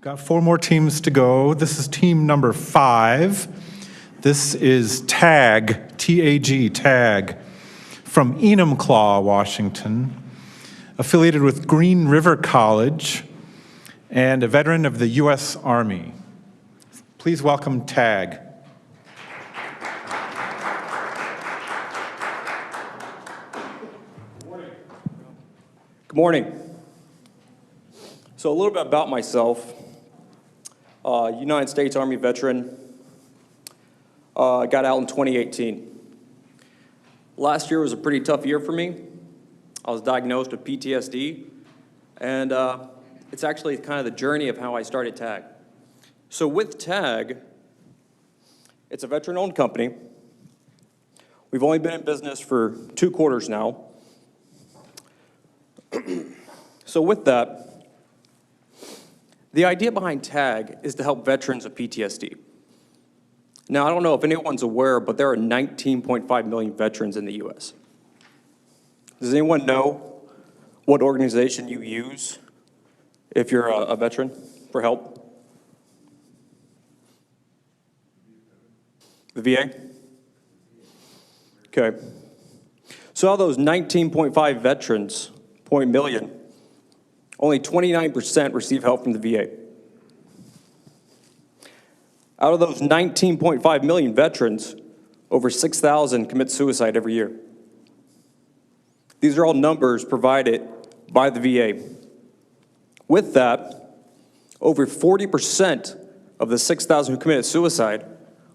Got 4 more teams to go. This is team number 5. This is TAG, T-A-G, TAG, from Enumclaw, Washington, affiliated with Green River College, and a veteran of the U.S. Army. Please welcome TAG. Good morning. So a little bit about myself. United States Army veteran. Got out in 2018. Last year was a pretty tough year for me. I was diagnosed with PTSD, and it's actually kind of the journey of how I started TAG. So with TAG, it's a veteran-owned company. We've only been in business for 2 quarters now. So with that, the idea behind TAG is to help veterans of PTSD. Now, I don't know if anyone's aware, but there are 19.5 million veterans in the U.S. Does anyone know what organization you use if you're a veteran for help? The VA? Okay. So out of those 19.5 veterans, 0.1 million, only 29% receive help from the VA. Out of those 19.5 million veterans, over 6,000 commit suicide every year. These are all numbers provided by the VA. With that, over 40% of the 6,000 who committed suicide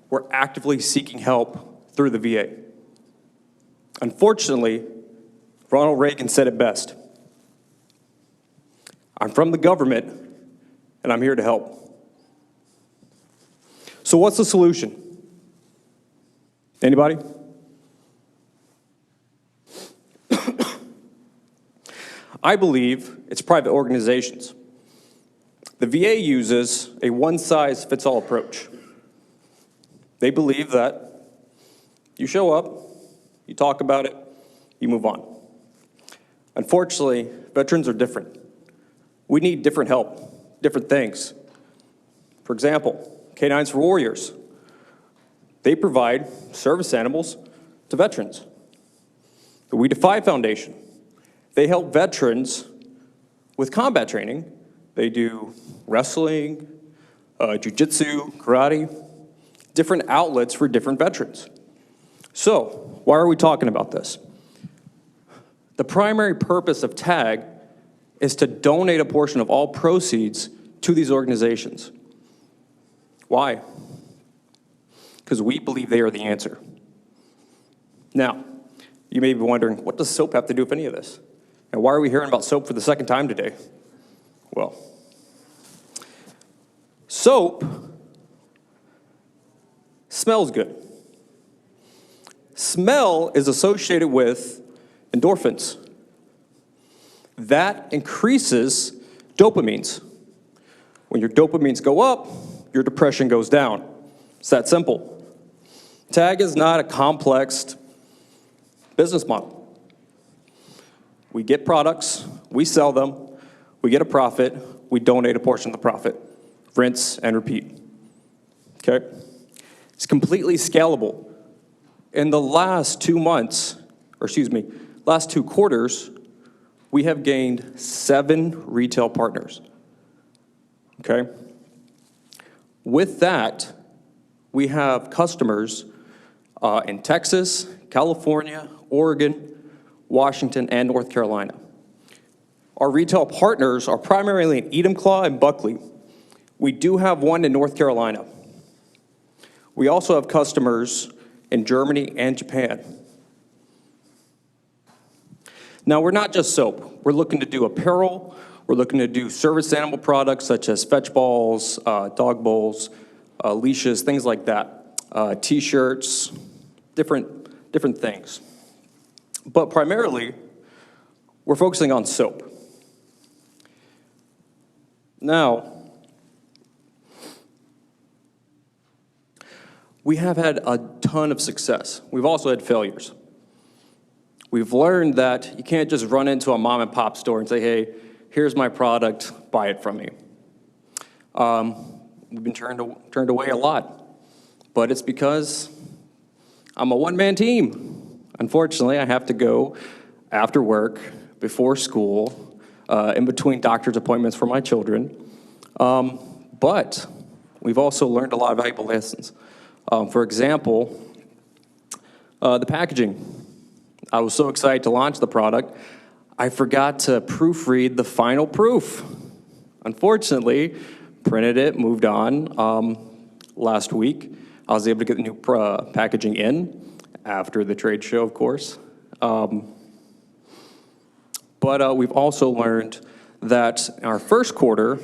were actively seeking help through the VA. Unfortunately, Ronald Reagan said it best. I'm from the government, and I'm here to help. So what's the solution? Anybody? I believe it's private organizations. The VA uses a one-size-fits-all approach. They believe that you show up, you talk about it, you move on. Unfortunately, veterans are different. We need different help, different things. For example, Canines for Warriors. They provide service animals to veterans. The We Defy Foundation. They help veterans with combat training. They do wrestling, jiu-jitsu, karate, different outlets for different veterans. So, why are we talking about this? The primary purpose of TAG is to donate a portion of all proceeds to these organizations. Why? Because we believe they are the answer. Now, you may be wondering, what does soap have to do with any of this? And why are we hearing about soap for the second time today? Well, soap smells good. Smell is associated with endorphins. That increases dopamines. When your dopamines go up, your depression goes down. It's that simple. TAG is not a complex business model. We get products, we sell them, we get a profit, we donate a portion of the profit. Rinse and repeat. Okay? It's completely scalable. In the last 2 months, last 2 quarters, we have gained 7 retail partners, okay? With that, we have customers in Texas, California, Oregon, Washington, and North Carolina. Our retail partners are primarily in Enumclaw and Buckley. We do have one in North Carolina. We also have customers in Germany and Japan. Now, we're not just soap. We're looking to do apparel. We're looking to do service animal products such as fetch balls, dog bowls, leashes, things like that. T-shirts, different things. But primarily, we're focusing on soap. Now, we have had a ton of success. We've also had failures. We've learned that you can't just run into a mom and pop store and say, hey, here's my product, buy it from me. We've been turned away a lot, but it's because I'm a one-man team. Unfortunately, I have to go after work, before school, in between doctor's appointments for my children. But we've also learned a lot of valuable lessons. For example, the packaging. I was so excited to launch the product, I forgot to proofread the final proof. Unfortunately, printed it, moved on. Last week, I was able to get the new packaging in after the trade show, of course. But we've also learned that in our first quarter,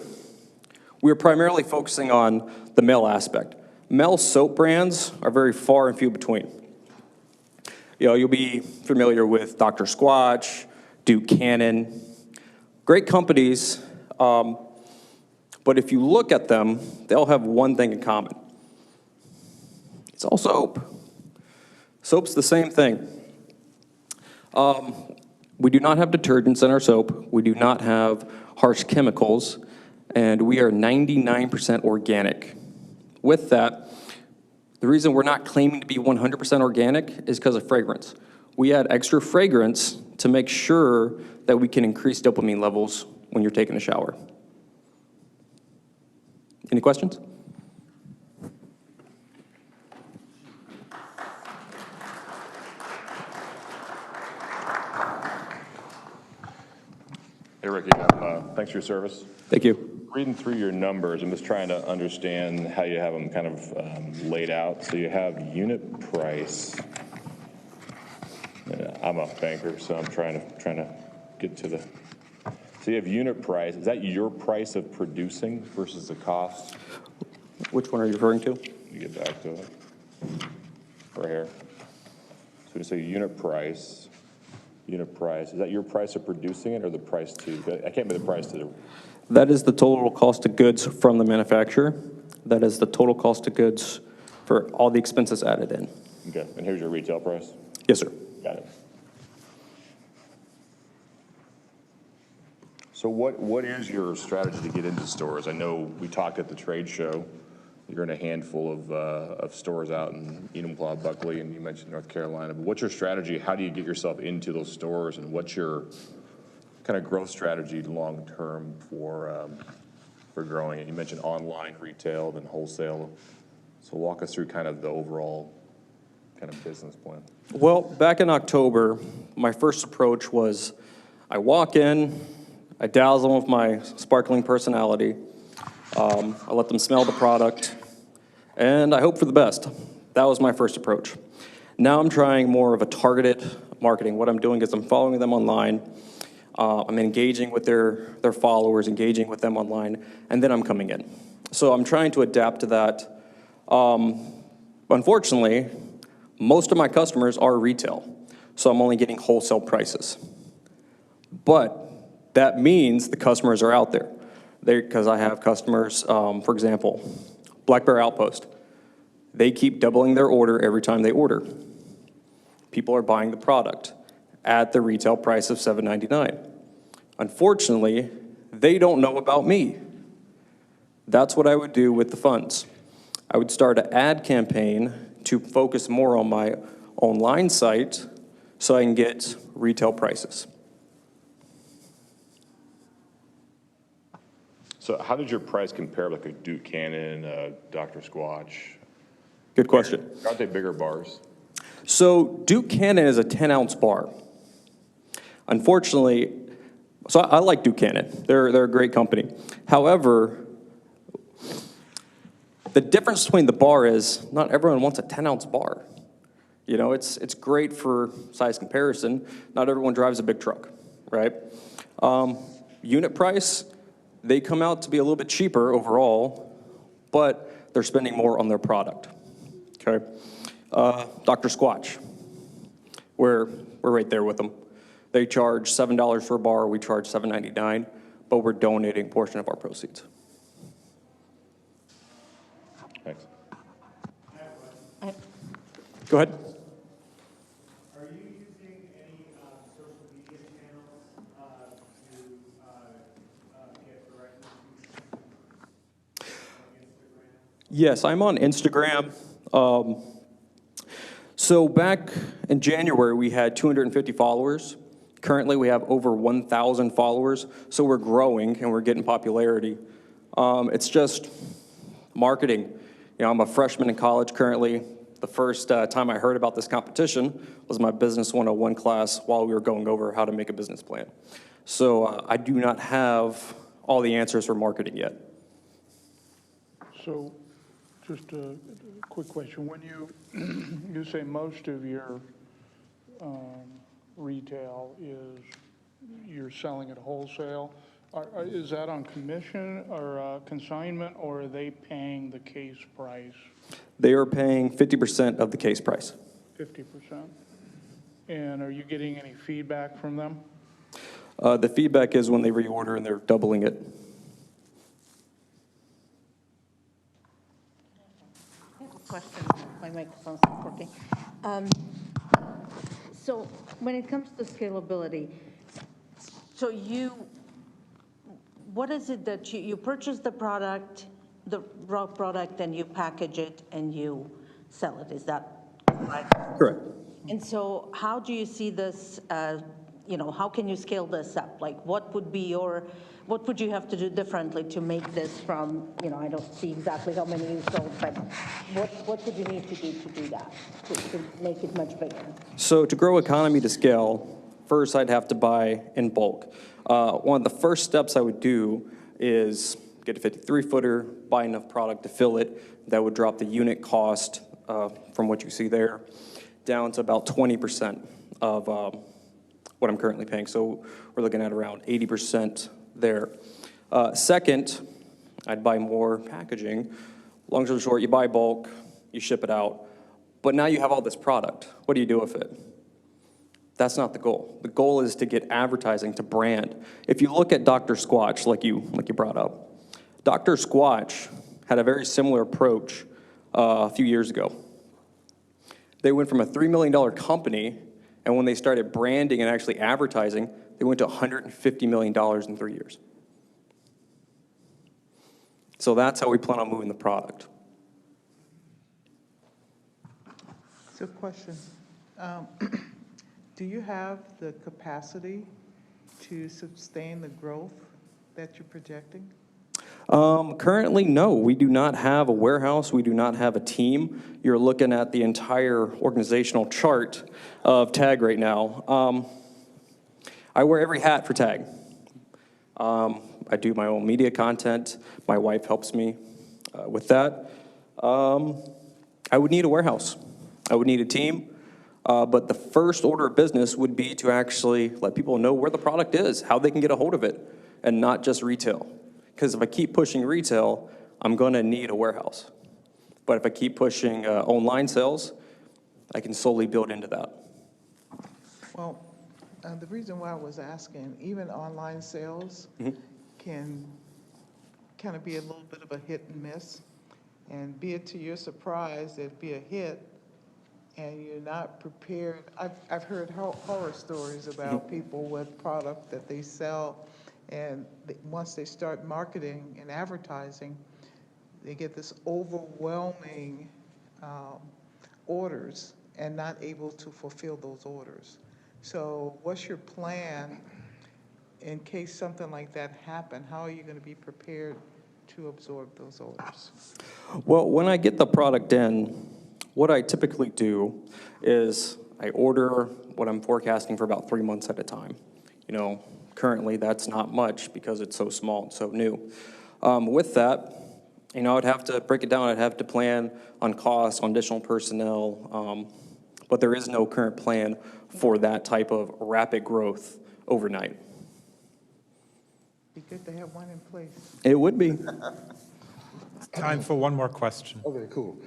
we were primarily focusing on the male aspect. Male soap brands are very far and few between. You'll be familiar with Dr. Squatch, Duke Cannon, great companies, but if you look at them, they all have one thing in common. It's all soap. Soap's the same thing. We do not have detergents in our soap. We do not have harsh chemicals, and we are 99% organic. With that, the reason we're not claiming to be 100% organic is because of fragrance. We add extra fragrance to make sure that we can increase dopamine levels when you're taking a shower. Any questions? Hey, Ricky, thanks for your service. Thank you. Reading through your numbers, I'm just trying to understand how you have them kind of laid out. So you have unit price. I'm a banker, so I'm trying to get to the. So you have unit price. Is that your price of producing versus the cost? Which one are you referring to? You get back to it. Right here. So we say unit price. Unit price. Is that your price of producing it or the price to? I can't be the price to. That is the total cost of goods from the manufacturer. That is the total cost of goods for all the expenses added in. Okay, and here's your retail price? Yes, sir. Got it. So what is your strategy to get into stores? I know we talked at the trade show. You're in a handful of stores out in Enumclaw, Buckley, and you mentioned North Carolina. But what's your strategy? How do you get yourself into those stores, and what's your kind of growth strategy long term for growing it? You mentioned online retail, then wholesale. So walk us through kind of the overall kind of business plan. Well, back in October, my first approach was I walk in, I dazzle them with my sparkling personality, I let them smell the product, and I hope for the best. That was my first approach. Now I'm trying more of a targeted marketing. What I'm doing is I'm following them online, I'm engaging with their followers, engaging with them online, and then I'm coming in. So I'm trying to adapt to that. Unfortunately, most of my customers are retail, so I'm only getting wholesale prices. But that means the customers are out there. Because I have customers, for example, Black Bear Outpost. They keep doubling their order every time they order. People are buying the product at the retail price of $7.99. Unfortunately, they don't know about me. That's what I would do with the funds. I would start an ad campaign to focus more on my online site so I can get retail prices. So how did your price compare with like a Duke Cannon, Dr. Squatch? Good question. Aren't they bigger bars? So Duke Cannon is a 10-ounce bar. Unfortunately, so I like Duke Cannon. They're a great company. However, the difference between the bar is not everyone wants a 10-ounce bar. You know, it's great for size comparison. Not everyone drives a big truck, right? Unit price, they come out to be a little bit cheaper overall, but they're spending more on their product, okay? Dr. Squatch, we're right there with them. They charge $7 for a bar, we charge $7.99, but we're donating a portion of our proceeds. Thanks. Go ahead. Are you using any social media channels to get direct distribution? Yes, I'm on Instagram. So back in January, we had 250 followers. Currently, we have over 1,000 followers, so we're growing and we're getting popularity. It's just marketing. I'm a freshman in college currently. The first time I heard about this competition was my Business 101 class while we were going over how to make a business plan. So I do not have all the answers for marketing yet. So, just a quick question. When you say most of your retail is you're selling at wholesale, is that on commission or consignment, or are they paying the case price, They are paying 50% of the case price. 50%? And are you getting any feedback from them? The feedback is when they reorder and they're doubling it. I have a question. My microphone's not working. So when it comes to scalability, so what is it that you purchase the product, the raw product, and you package it and you sell it? Is that right? Correct. And so how do you see this, how can you scale this up? Like what would you have to do differently to make this from, I don't see exactly how many you sold, but what would you need to do that, to make it much bigger? So to grow economy to scale, first I'd have to buy in bulk. One of the first steps I would do is get a 53-footer, buy enough product to fill it. That would drop the unit cost from what you see there down to about 20% of what I'm currently paying. So we're looking at around 80% there. Second, I'd buy more packaging. Long story short, you buy bulk, you ship it out, but now you have all this product. What do you do with it? That's not the goal. The goal is to get advertising, to brand. If you look at Dr. Squatch, like you brought up, Dr. Squatch had a very similar approach a few years ago. They went from a $3 million company, and when they started branding and actually advertising, they went to $150 million in 3 years. So that's how we plan on moving the product. So question, do you have the capacity to sustain the growth that you're projecting? Currently, no. We do not have a warehouse. We do not have a team. You're looking at the entire organizational chart of TAG right now. I wear every hat for TAG. I do my own media content. My wife helps me with that. I would need a warehouse. I would need a team. But the first order of business would be to actually let people know where the product is, how they can get a hold of it, and not just retail. Because if I keep pushing retail, I'm going to need a warehouse. But if I keep pushing online sales, I can slowly build into that. Well, the reason why I was asking, even online sales can kind of be a little bit of a hit and miss. And be it to your surprise, it'd be a hit, and you're not prepared. I've heard horror stories about people with product that they sell, and once they start marketing and advertising, they get this overwhelming orders and not able to fulfill those orders. So what's your plan in case something like that happened? How are you going to be prepared to absorb those orders? Well, when I get the product in, what I typically do is I order what I'm forecasting for about 3 months at a time. Currently that's not much because it's so small and so new. With that, I'd have to break it down. I'd have to plan on costs, on additional personnel, but there is no current plan for that type of rapid growth overnight. Be good to have one in place. It would be. Time for one more question. Okay, cool.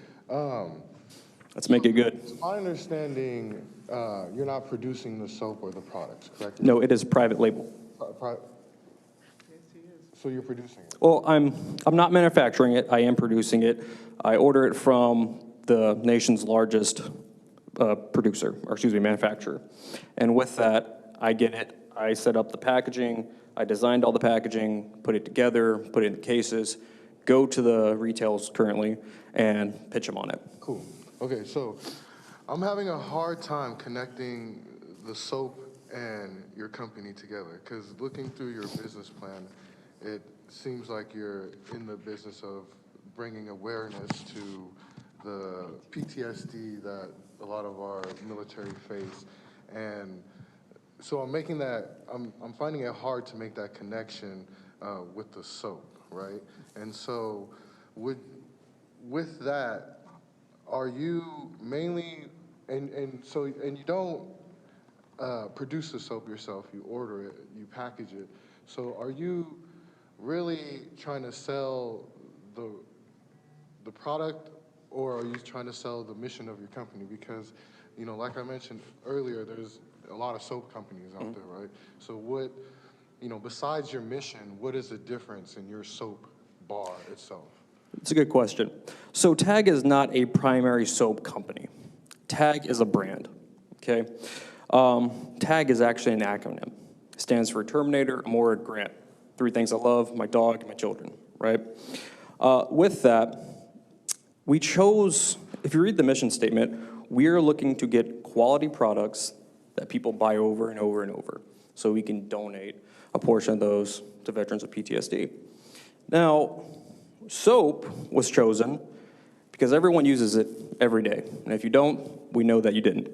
Let's make it good. It's my understanding, you're not producing the soap or the products, correct? No, it is private label. Yes, he is. So you're producing it? Well, I'm not manufacturing it. I am producing it. I order it from the nation's largest manufacturer. And with that, I get it. I set up the packaging. I designed all the packaging, put it together, put it in cases, go to the retails currently and pitch them on it. Cool. Okay, so I'm having a hard time connecting the soap and your company together, because looking through your business plan, it seems like you're in the business of bringing awareness to the PTSD that a lot of our military face. And so I'm finding it hard to make that connection with the soap, right? And so with that, are you mainly, and you don't produce the soap yourself, you order it, you package it. So are you really trying to sell the product, or are you trying to sell the mission of your company? Because, like I mentioned earlier, there's a lot of soap companies out there, right? So what, besides your mission, what is the difference in your soap bar itself? It's a good question. So TAG is not a primary soap company. TAG is a brand, okay? TAG is actually an acronym. It stands for Terminator, Amor, Grant. 3 things I love, my dog, my children, right? With that, we chose, if you read the mission statement, we are looking to get quality products that people buy over and over and over, so we can donate a portion of those to veterans of PTSD. Now, soap was chosen because everyone uses it every day, and if you don't, we know that you didn't.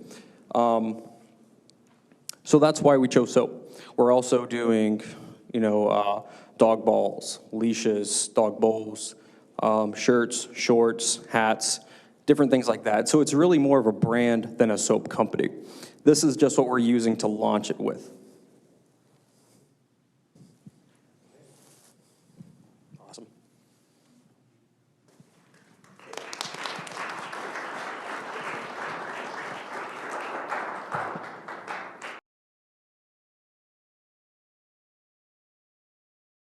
So that's why we chose soap. We're also doing, dog balls, leashes, dog bowls, shirts, shorts, hats, different things like that. So it's really more of a brand than a soap company. This is just what we're using to launch it with.